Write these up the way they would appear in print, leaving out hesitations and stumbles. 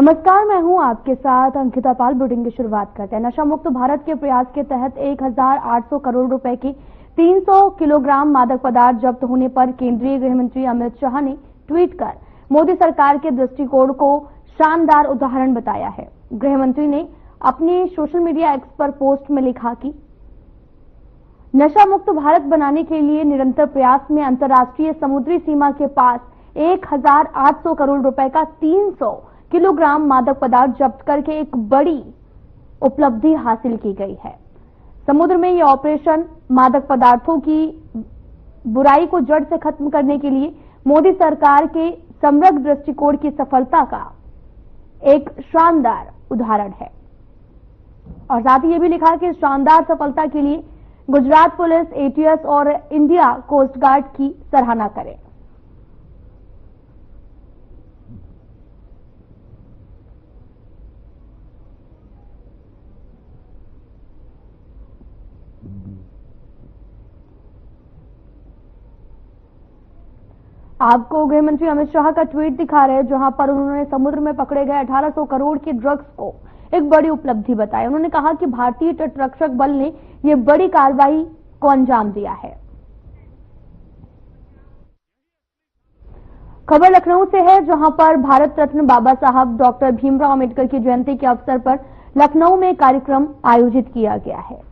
नमस्कार, मैं हूं आपके साथ अंकिता पाल। बुलेटिन की शुरुआत करते हैं। नशा मुक्त भारत के प्रयास के तहत 1800 करोड़ रुपए की 300 किलोग्राम मादक पदार्थ जब्त होने पर केंद्रीय गृह मंत्री अमित शाह ने ट्वीट कर मोदी सरकार के दृष्टिकोण को शानदार उदाहरण बताया है। गृह मंत्री ने अपनी सोशल मीडिया एक्स पर पोस्ट में लिखा कि नशा मुक्त भारत बनाने के लिए निरंतर प्रयास में अंतर्राष्ट्रीय समुद्री सीमा के पास 1800 करोड़ रुपए का 300 किलोग्राम मादक पदार्थ जब्त करके एक बड़ी उपलब्धि हासिल की गई है। समुद्र में यह ऑपरेशन मादक पदार्थों की बुराई को जड़ से खत्म करने के लिए मोदी सरकार के समग्र दृष्टिकोण की सफलता का एक शानदार उदाहरण है। और साथ ही यह भी लिखा कि इस शानदार सफलता के लिए गुजरात पुलिस, एटीएस और इंडिया कोस्ट गार्ड की सराहना करें। आपको गृह मंत्री अमित शाह का ट्वीट दिखा रहे हैं, जहां पर उन्होंने समुद्र में पकड़े गए 1800 करोड़ के ड्रग्स को एक बड़ी उपलब्धि बताई। उन्होंने कहा कि भारतीय तटरक्षक बल ने यह बड़ी कार्रवाई को अंजाम दिया है। खबर लखनऊ से है, जहां पर भारत रत्न बाबा साहब डॉक्टर भीमराव अंबेडकर की जयंती के अवसर पर लखनऊ में कार्यक्रम आयोजित किया गया है।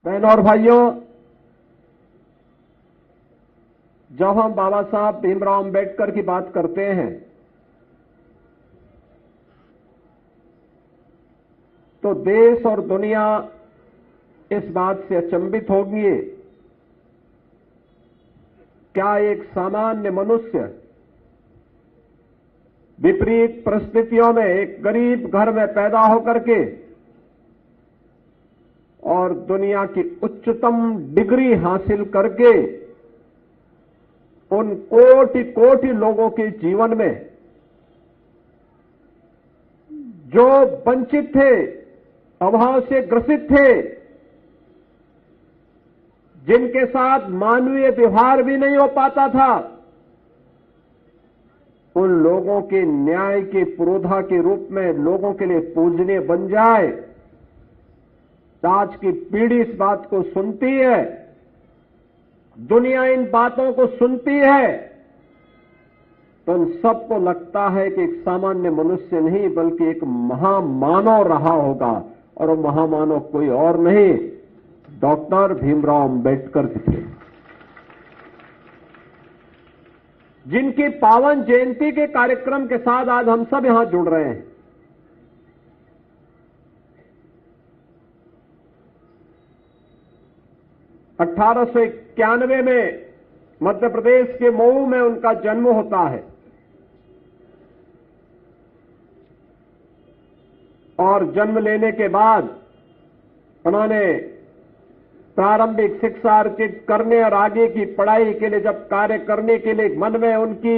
बहनों और भाइयों, जब हम बाबा साहब भीमराव अंबेडकर की बात करते हैं तो देश और दुनिया इस बात से अचंभित होगी, क्या एक सामान्य मनुष्य विपरीत परिस्थितियों में एक गरीब घर में पैदा होकर के और दुनिया की उच्चतम डिग्री हासिल करके उन कोटि कोटि लोगों के जीवन में जो वंचित थे, अभाव से ग्रसित थे, जिनके साथ मानवीय व्यवहार भी नहीं हो पाता था, उन लोगों के न्याय के पुरोधा के रूप में लोगों के लिए पूजनीय बन जाए। आज की पीढ़ी इस बात को सुनती है, दुनिया इन बातों को सुनती है, तो उन सबको लगता है कि एक सामान्य मनुष्य नहीं बल्कि एक महामानव रहा होगा, और वो महामानव कोई और नहीं, डॉक्टर भीमराव अंबेडकर थे, जिनकी पावन जयंती के कार्यक्रम के साथ आज हम सब यहां जुड़ रहे हैं। अठारह सौ 91 में मध्य प्रदेश के मऊ में उनका जन्म होता है और जन्म लेने के बाद उन्होंने प्रारंभिक शिक्षा अर्जित करने और आगे की पढ़ाई के लिए जब कार्य करने के लिए मन में उनकी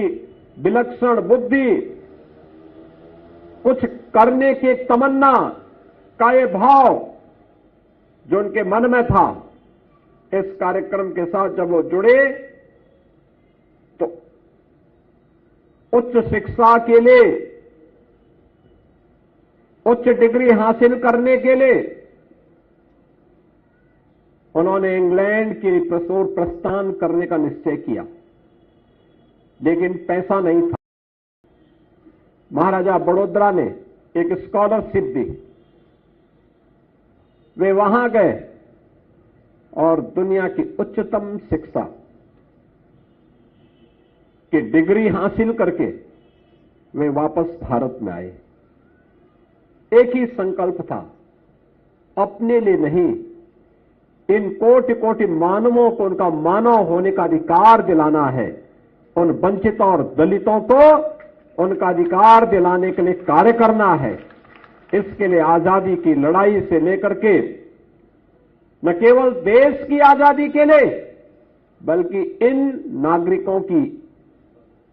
विलक्षण बुद्धि, कुछ करने की तमन्ना का ये भाव जो उनके मन में था, इस कार्यक्रम के साथ जब वो जुड़े तो उच्च शिक्षा के लिए, उच्च डिग्री हासिल करने के लिए उन्होंने इंग्लैंड की ओर प्रस्थान करने का निश्चय किया, लेकिन पैसा नहीं था। महाराजा बड़ौदा ने एक स्कॉलरशिप दी, वे वहां गए और दुनिया की उच्चतम शिक्षा की डिग्री हासिल करके वे वापस भारत में आए। एक ही संकल्प था, अपने लिए नहीं, इन कोटि कोटि मानवों को उनका मानव होने का अधिकार दिलाना है। उन वंचितों और दलितों को उनका अधिकार दिलाने के लिए कार्य करना है। इसके लिए आजादी की लड़ाई से लेकर के न केवल देश की आजादी के लिए बल्कि इन नागरिकों की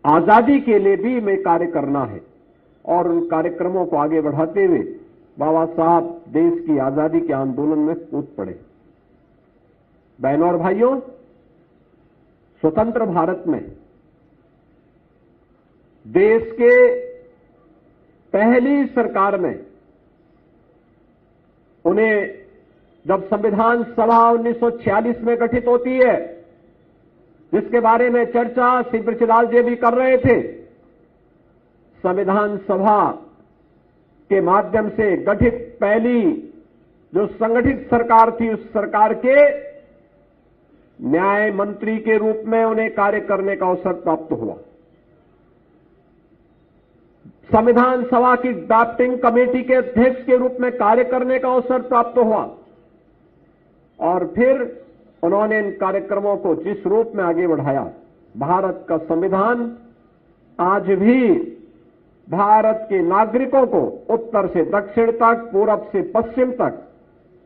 आजादी के लिए भी में कार्य करना है। और उन कार्यक्रमों को आगे बढ़ाते हुए बाबा साहब देश की आजादी के आंदोलन में कूद पड़े। बहनों और भाइयों, स्वतंत्र भारत में देश के पहली सरकार में उन्हें जब संविधान सभा 1946 में गठित होती है, जिसके बारे में चर्चा श्री बृजलाल जी भी कर रहे थे, संविधान सभा के माध्यम से गठित पहली जो संगठित सरकार थी, उस सरकार के न्याय मंत्री के रूप में उन्हें कार्य करने का अवसर प्राप्त हुआ। संविधान सभा की ड्राफ्टिंग कमेटी के अध्यक्ष के रूप में कार्य करने का अवसर प्राप्त हुआ और फिर उन्होंने इन कार्यक्रमों को जिस रूप में आगे बढ़ाया, भारत का संविधान आज भी भारत के नागरिकों को उत्तर से दक्षिण तक, पूरब से पश्चिम तक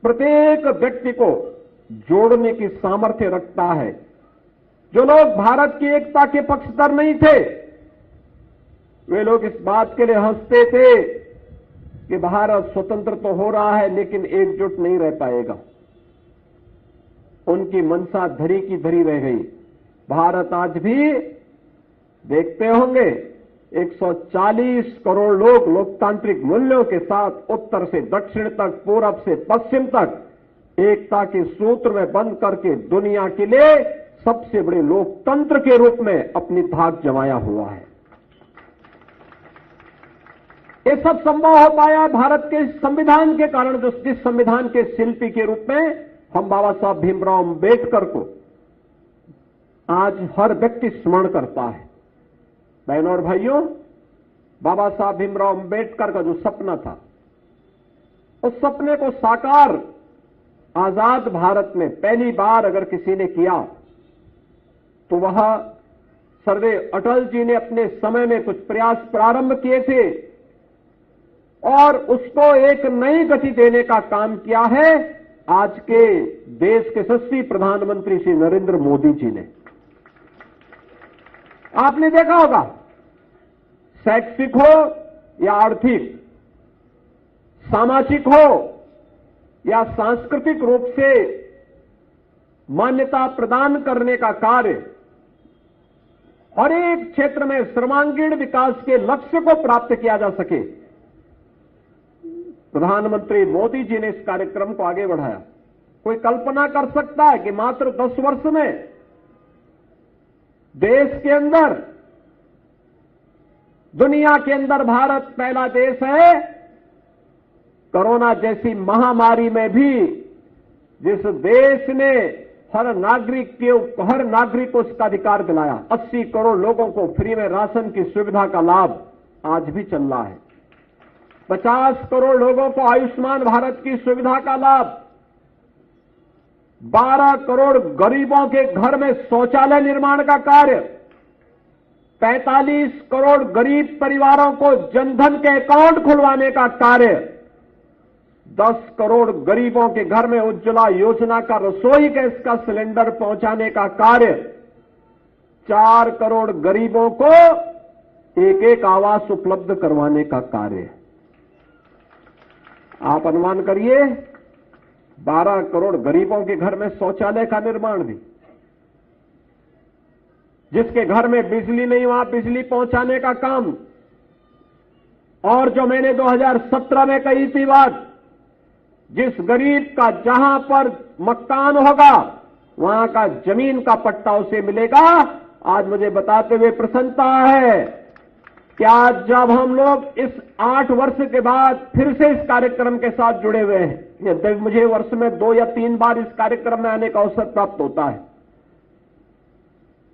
प्रत्येक व्यक्ति को जोड़ने की सामर्थ्य रखता है। जो लोग भारत की एकता के पक्षधर नहीं थे, वे लोग इस बात के लिए हंसते थे कि भारत स्वतंत्र तो हो रहा है लेकिन एकजुट नहीं रह पाएगा। उनकी मनसा धरी की धरी रह गई। भारत आज भी देखते होंगे 140 करोड़ लोग लोकतांत्रिक मूल्यों के साथ उत्तर से दक्षिण तक, पूरब से पश्चिम तक एकता के सूत्र में बंद करके दुनिया के लिए सबसे बड़े लोकतंत्र के रूप में अपनी धाक जमाया हुआ है। ये सब संभव हो पाया भारत के संविधान के कारण, जिस संविधान के शिल्पी के रूप में हम बाबा साहब भीमराव अंबेडकर को आज हर व्यक्ति स्मरण करता है। बहनों और भाइयों, बाबा साहब भीमराव अंबेडकर का जो सपना था, उस सपने को साकार आजाद भारत में पहली बार अगर किसी ने किया तो वह सर्वदेव अटल जी ने अपने समय में कुछ प्रयास प्रारंभ किए थे और उसको एक नई गति देने का काम किया है आज के देश के यशस्वी प्रधानमंत्री श्री नरेंद्र मोदी जी ने। आपने देखा होगा, शैक्षिक हो या आर्थिक, सामाजिक हो या सांस्कृतिक रूप से मान्यता प्रदान करने का कार्य, हर एक क्षेत्र में सर्वांगीण विकास के लक्ष्य को प्राप्त किया जा सके, प्रधानमंत्री मोदी जी ने इस कार्यक्रम को आगे बढ़ाया। कोई कल्पना कर सकता है कि मात्र 10 वर्ष में देश के अंदर, दुनिया के अंदर भारत पहला देश है कोरोना जैसी महामारी में भी जिस देश ने हर नागरिक को उसका अधिकार दिलाया। 80 करोड़ लोगों को फ्री में राशन की सुविधा का लाभ आज भी चल रहा है। 50 करोड़ लोगों को आयुष्मान भारत की सुविधा का लाभ, 12 करोड़ गरीबों के घर में शौचालय निर्माण का कार्य, 45 करोड़ गरीब परिवारों को जनधन के अकाउंट खुलवाने का कार्य, 10 करोड़ गरीबों के घर में उज्ज्वला योजना का रसोई गैस का सिलेंडर पहुंचाने का कार्य, 4 करोड़ गरीबों को एक एक आवास उपलब्ध करवाने का कार्य। आप अनुमान करिए, 12 करोड़ गरीबों के घर में शौचालय का निर्माण भी, जिसके घर में बिजली नहीं वहां बिजली पहुंचाने का काम, और जो मैंने 2017 में कही थी बात, जिस गरीब का जहां पर मकान होगा वहां का जमीन का पट्टा उसे मिलेगा। आज मुझे बताते हुए प्रसन्नता है कि आज जब हम लोग इस 8 वर्ष के बाद फिर से इस कार्यक्रम के साथ जुड़े हुए हैं, मुझे वर्ष में 2 या 3 बार इस कार्यक्रम में आने का अवसर प्राप्त होता है,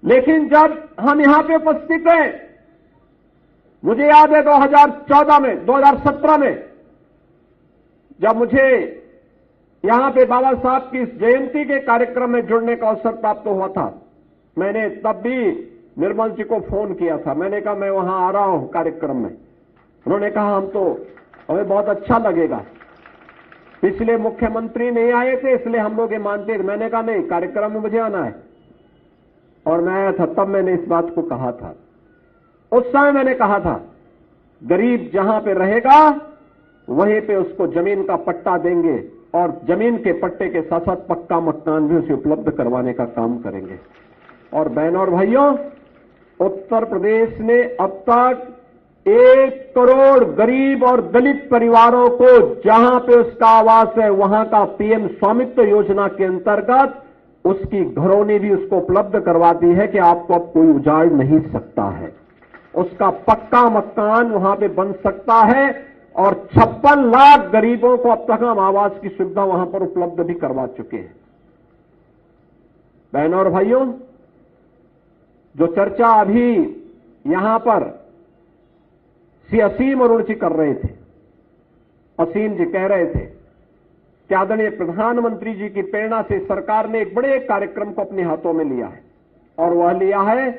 लेकिन जब हम यहां पे उपस्थित हैं, मुझे याद है 2017 में जब मुझे यहां पे बाबा साहब की इस जयंती के कार्यक्रम में जुड़ने का अवसर प्राप्त हुआ था, मैंने तब भी निर्मल जी को फोन किया था। मैंने कहा मैं वहां आ रहा हूं कार्यक्रम में। उन्होंने कहा हमें बहुत अच्छा लगेगा, पिछले मुख्यमंत्री नहीं आए थे इसलिए हम लोग ये मानते थे। मैंने कहा नहीं, कार्यक्रम में मुझे आना है, और मैं आया था। तब मैंने इस बात को कहा था, उस समय मैंने कहा था गरीब जहां पे रहेगा वहीं पे उसको जमीन का पट्टा देंगे, और जमीन के पट्टे के साथ साथ पक्का मकान भी उसे उपलब्ध करवाने का काम करेंगे। और बहनों और भाइयों, उत्तर प्रदेश ने अब तक 1 करोड़ गरीब और दलित परिवारों को जहां पे उसका आवास है वहां का पीएम स्वामित्व योजना के अंतर्गत उसकी घरौनी भी उसको उपलब्ध करवा दी है कि आपको अब कोई उजाड़ नहीं सकता है। उसका पक्का मकान वहां पे बन सकता है और 56 लाख गरीबों को अब तक हम आवास की सुविधा वहां पर उपलब्ध भी करवा चुके हैं। बहनों और भाइयों, जो चर्चा अभी यहां पर श्री असीम अरुण जी कर रहे थे, असीम जी कह रहे थे कि आदरणीय प्रधानमंत्री जी की प्रेरणा से सरकार ने एक बड़े कार्यक्रम को अपने हाथों में लिया है और वह लिया है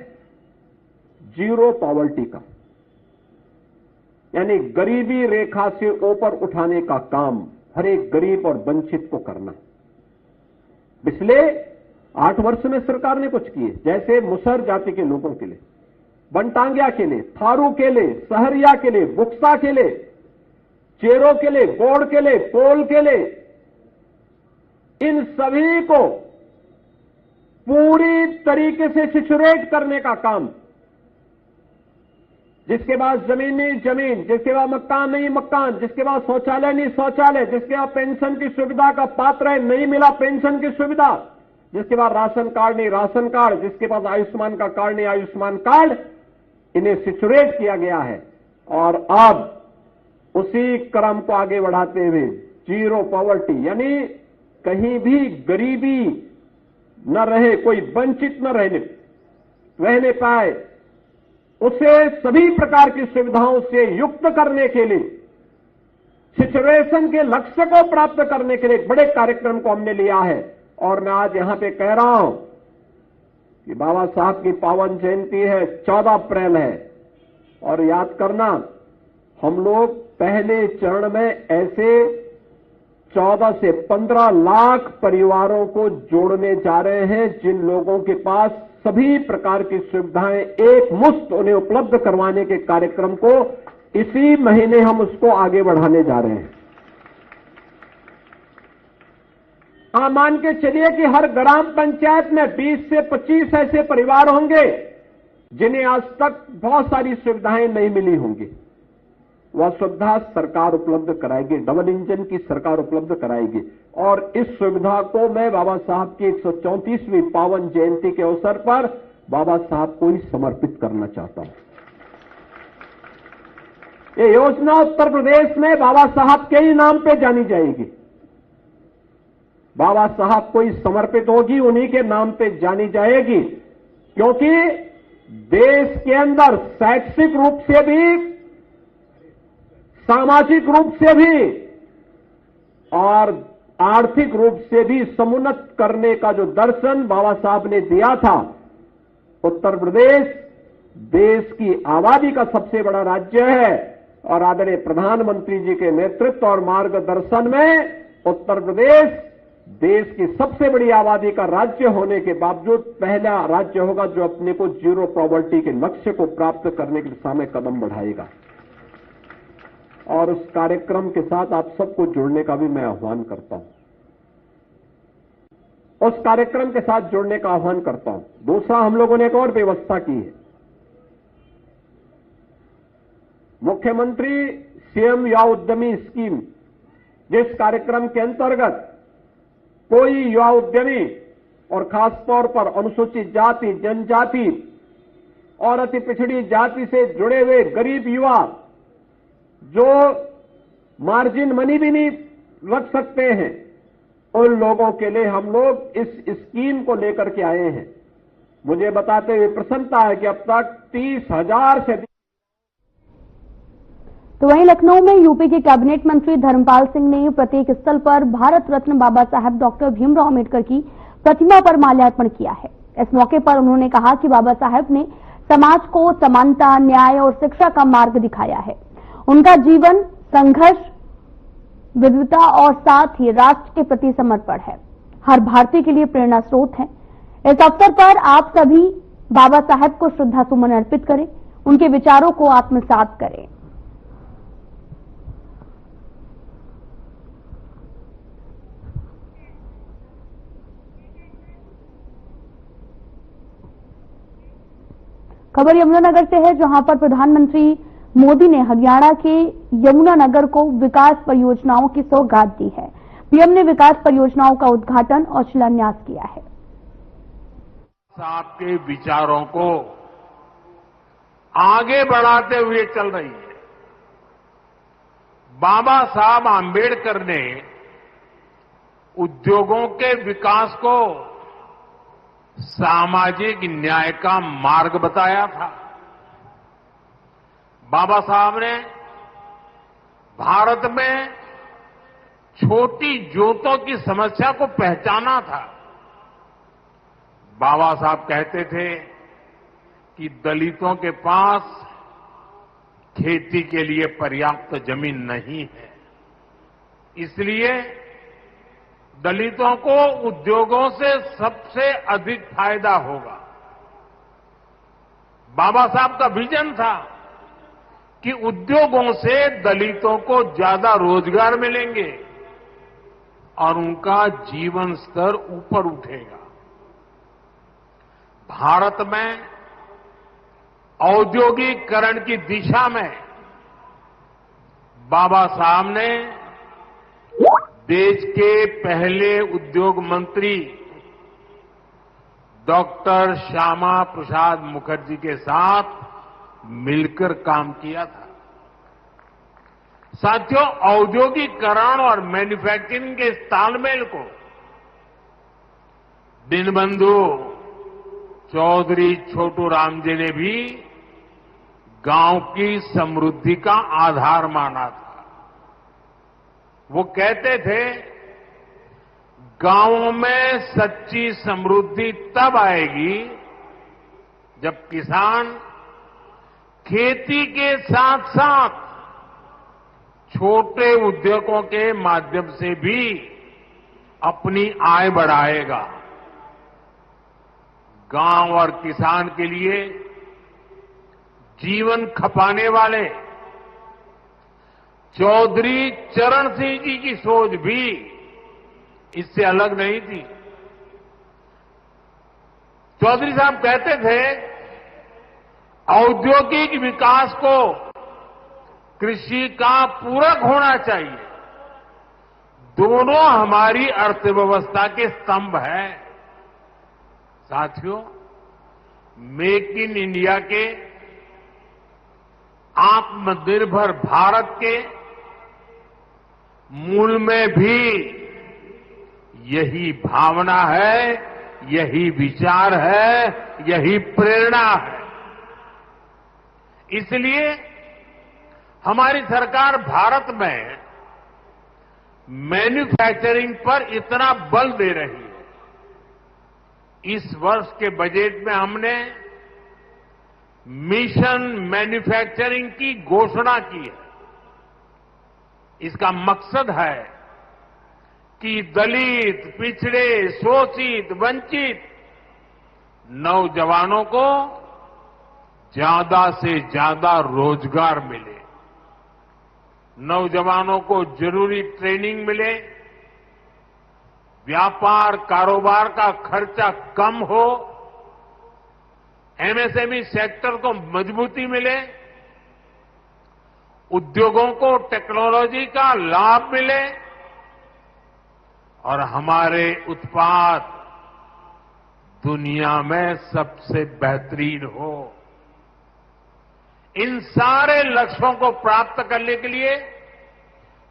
जीरो पॉवर्टी का, यानी गरीबी रेखा से ऊपर उठाने का काम हर एक गरीब और वंचित को करना। पिछले 8 वर्ष में सरकार ने कुछ किए, जैसे मुसहर जाति के लोगों के लिए, बनटांगिया के लिए, थारू के लिए, सहरिया के लिए, बुक्सा के लिए, चेरो के लिए, गोड़ के लिए, पोल के लिए, इन सभी को पूरी तरीके से सिचुएट करने का काम, जिसके बाद जमीन नहीं जमीन, जिसके बाद मकान नहीं मकान, जिसके बाद शौचालय नहीं शौचालय, जिसके बाद पेंशन की सुविधा का पात्र है नहीं मिला पेंशन की सुविधा, जिसके बाद राशन कार्ड नहीं राशन कार्ड, जिसके पास आयुष्मान का कार्ड नहीं आयुष्मान कार्ड, इन्हें सिचुएट किया गया है। और अब उसी क्रम को आगे बढ़ाते हुए जीरो पॉवर्टी, यानी कहीं भी गरीबी न रहे, कोई वंचित न रहने पाए, उसे सभी प्रकार की सुविधाओं से युक्त करने के लिए, सिचुएशन के लक्ष्य को प्राप्त करने के लिए एक बड़े कार्यक्रम को हमने लिया है। और मैं आज यहां पे कह रहा हूं कि बाबा साहब की पावन जयंती है, 14 अप्रैल है, और याद करना हम लोग पहले चरण में ऐसे 14 से 15 लाख परिवारों को जोड़ने जा रहे हैं जिन लोगों के पास सभी प्रकार की सुविधाएं एक मुश्त उन्हें उपलब्ध करवाने के कार्यक्रम को इसी महीने हम उसको आगे बढ़ाने जा रहे हैं। मान के चलिए कि हर ग्राम पंचायत में 20 से 25 ऐसे परिवार होंगे जिन्हें आज तक बहुत सारी सुविधाएं नहीं मिली होंगी। वह सुविधा सरकार उपलब्ध कराएगी, डबल इंजन की सरकार उपलब्ध कराएगी। और इस सुविधा को मैं बाबा साहब की 134वीं पावन जयंती के अवसर पर बाबा साहब को ही समर्पित करना चाहता हूं। ये योजना उत्तर प्रदेश में बाबा साहब के ही नाम पे जानी जाएगी, बाबा साहब को ही समर्पित होगी, उन्हीं के नाम पे जानी जाएगी, क्योंकि देश के अंदर शैक्षिक रूप से भी, सामाजिक रूप से भी और आर्थिक रूप से भी समुन्नत करने का जो दर्शन बाबा साहब ने दिया था, उत्तर प्रदेश देश की आबादी का सबसे बड़ा राज्य है और आदरणीय प्रधानमंत्री जी के नेतृत्व और मार्गदर्शन में उत्तर प्रदेश देश की सबसे बड़ी आबादी का राज्य होने के बावजूद पहला राज्य होगा जो अपने को जीरो पॉवर्टी के लक्ष्य को प्राप्त करने की दिशा में कदम बढ़ाएगा। और उस कार्यक्रम के साथ आप सबको जुड़ने का भी मैं आह्वान करता हूं, उस कार्यक्रम के साथ जुड़ने का आह्वान करता हूं। दूसरा, हम लोगों ने एक और व्यवस्था की है। मुख्यमंत्री सीएम युवा उद्यमी स्कीम, जिस कार्यक्रम के अंतर्गत कोई युवा उद्यमी और खासतौर पर अनुसूचित जाति, जनजाति और अति पिछड़ी जाति से जुड़े हुए गरीब युवा जो मार्जिन मनी भी नहीं रख सकते हैं, उन लोगों के लिए हम लोग इस स्कीम को लेकर के आए हैं। मुझे बताते हुए प्रसन्नता है कि अब तक 30,000 से अधिक। तो वहीं लखनऊ में यूपी के कैबिनेट मंत्री धर्मपाल सिंह ने प्रतीक स्थल पर भारत रत्न बाबा साहब डॉक्टर भीमराव अम्बेडकर की प्रतिमा पर माल्यार्पण किया है। इस मौके पर उन्होंने कहा कि बाबा साहब ने समाज को समानता, न्याय और शिक्षा का मार्ग दिखाया है। उनका जीवन संघर्ष, विविधता और साथ ही राष्ट्र के प्रति समर्पण है, हर भारतीय के लिए प्रेरणा स्रोत है। इस अवसर पर आप सभी बाबा साहब को श्रद्धा सुमन अर्पित करें, उनके विचारों को आत्मसात करें। खबर यमुनानगर से है, जहां पर प्रधानमंत्री मोदी ने हरियाणा के यमुनानगर को विकास परियोजनाओं की सौगात दी है। पीएम ने विकास परियोजनाओं का उद्घाटन और शिलान्यास किया है। आपके विचारों को आगे बढ़ाते हुए चल रही है। बाबा साहब आंबेडकर ने उद्योगों के विकास को सामाजिक न्याय का मार्ग बताया था। बाबा साहब ने भारत में छोटी जोतों की समस्या को पहचाना था। बाबा साहब कहते थे कि दलितों के पास खेती के लिए पर्याप्त जमीन नहीं है, इसलिए दलितों को उद्योगों से सबसे अधिक फायदा होगा। बाबा साहब का विजन था कि उद्योगों से दलितों को ज्यादा रोजगार मिलेंगे और उनका जीवन स्तर ऊपर उठेगा। भारत में औद्योगिकरण की दिशा में बाबा साहब ने देश के पहले उद्योग मंत्री डॉक्टर श्यामा प्रसाद मुखर्जी के साथ मिलकर काम किया था। साथियों, औद्योगिकरण और मैन्युफैक्चरिंग के इस तालमेल को दीनबंधु चौधरी छोटू राम जी ने भी गांव की समृद्धि का आधार माना था। वो कहते थे, गांवों में सच्ची समृद्धि तब आएगी जब किसान खेती के साथ साथ छोटे उद्योगों के माध्यम से भी अपनी आय बढ़ाएगा। गांव और किसान के लिए जीवन खपाने वाले चौधरी चरण सिंह जी की सोच भी इससे अलग नहीं थी। चौधरी साहब कहते थे, औद्योगिक विकास को कृषि का पूरक होना चाहिए। दोनों हमारी अर्थव्यवस्था के स्तंभ हैं। साथियों, मेक इन इंडिया के, आत्मनिर्भर भारत के मूल में भी यही भावना है, यही विचार है, यही प्रेरणा है। इसलिए हमारी सरकार भारत में मैन्युफैक्चरिंग पर इतना बल दे रही है। इस वर्ष के बजट में हमने मिशन मैन्युफैक्चरिंग की घोषणा की है। इसका मकसद है कि दलित, पिछड़े, शोषित, वंचित नौजवानों को ज्यादा से ज्यादा रोजगार मिले, नौजवानों को जरूरी ट्रेनिंग मिले, व्यापार कारोबार का खर्चा कम हो, एमएसएमई सेक्टर को मजबूती मिले, उद्योगों को टेक्नोलॉजी का लाभ मिले और हमारे उत्पाद दुनिया में सबसे बेहतरीन हो। इन सारे लक्ष्यों को प्राप्त करने के लिए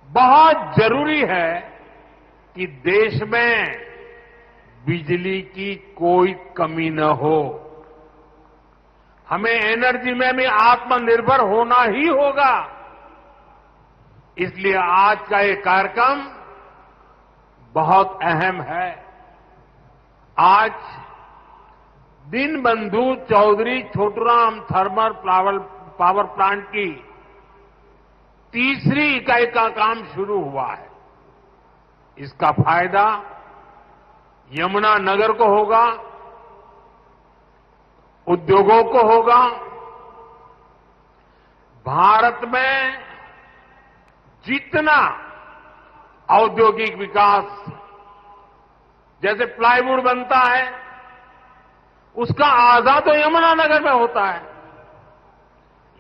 बहुत जरूरी है कि देश में बिजली की कोई कमी न हो। हमें एनर्जी में भी आत्मनिर्भर होना ही होगा। इसलिए आज का ये कार्यक्रम बहुत अहम है। आज Deenbandhu Chaudhary Chhoturam thermal power plant की तीसरी इकाई का काम शुरू हुआ है। इसका फायदा यमुनानगर को होगा, उद्योगों को होगा। भारत में जितना औद्योगिक विकास, जैसे प्लाईवुड बनता है, उसका आधा तो यमुनानगर में होता है।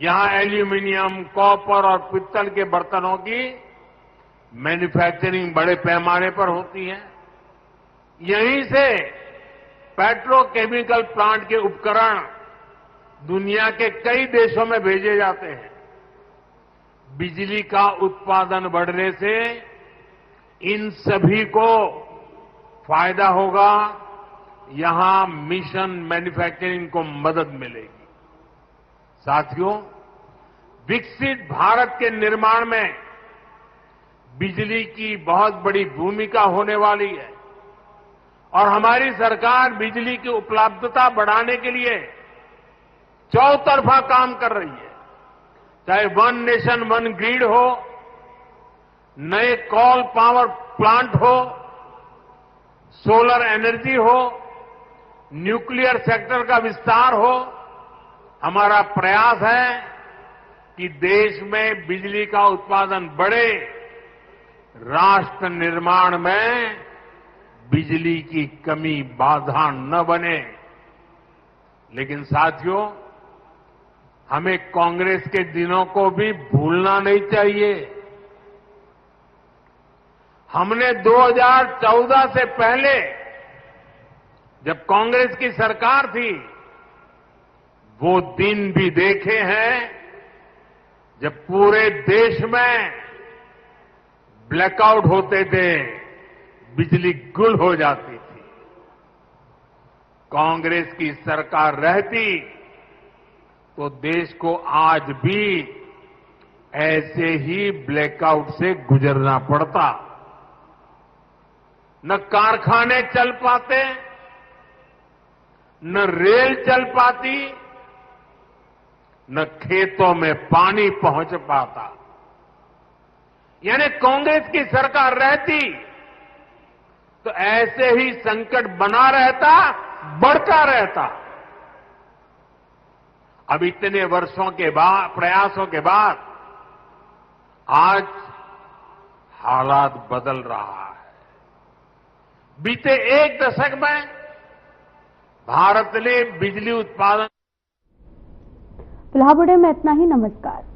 यहां एल्यूमीनियम, कॉपर और पित्तल के बर्तनों की मैन्युफैक्चरिंग बड़े पैमाने पर होती है। यहीं से पेट्रोकेमिकल प्लांट के उपकरण दुनिया के कई देशों में भेजे जाते हैं। बिजली का उत्पादन बढ़ने से इन सभी को फायदा होगा, यहां मिशन मैन्युफैक्चरिंग को मदद मिलेगी। साथियों, विकसित भारत के निर्माण में बिजली की बहुत बड़ी भूमिका होने वाली है और हमारी सरकार बिजली की उपलब्धता बढ़ाने के लिए चौतरफा काम कर रही है। चाहे वन नेशन वन ग्रिड हो, नए कोल पावर प्लांट हो, सोलर एनर्जी हो, न्यूक्लियर सेक्टर का विस्तार हो, हमारा प्रयास है कि देश में बिजली का उत्पादन बढ़े, राष्ट्र निर्माण में बिजली की कमी बाधा न बने। लेकिन साथियों, हमें कांग्रेस के दिनों को भी भूलना नहीं चाहिए। हमने 2014 से पहले जब कांग्रेस की सरकार थी, वो दिन भी देखे हैं जब पूरे देश में ब्लैकआउट होते थे, बिजली गुल हो जाती थी। कांग्रेस की सरकार रहती तो देश को आज भी ऐसे ही ब्लैकआउट से गुजरना पड़ता। न कारखाने चल पाते, न रेल चल पाती, न खेतों में पानी पहुंच पाता। यानी कांग्रेस की सरकार रहती तो ऐसे ही संकट बना रहता, बढ़ता रहता। अब इतने वर्षों के बाद, प्रयासों के बाद आज हालात बदल रहा है। बीते एक दशक में भारत ने बिजली उत्पादन। फिलहाल बुलेटिन में इतना ही। नमस्कार।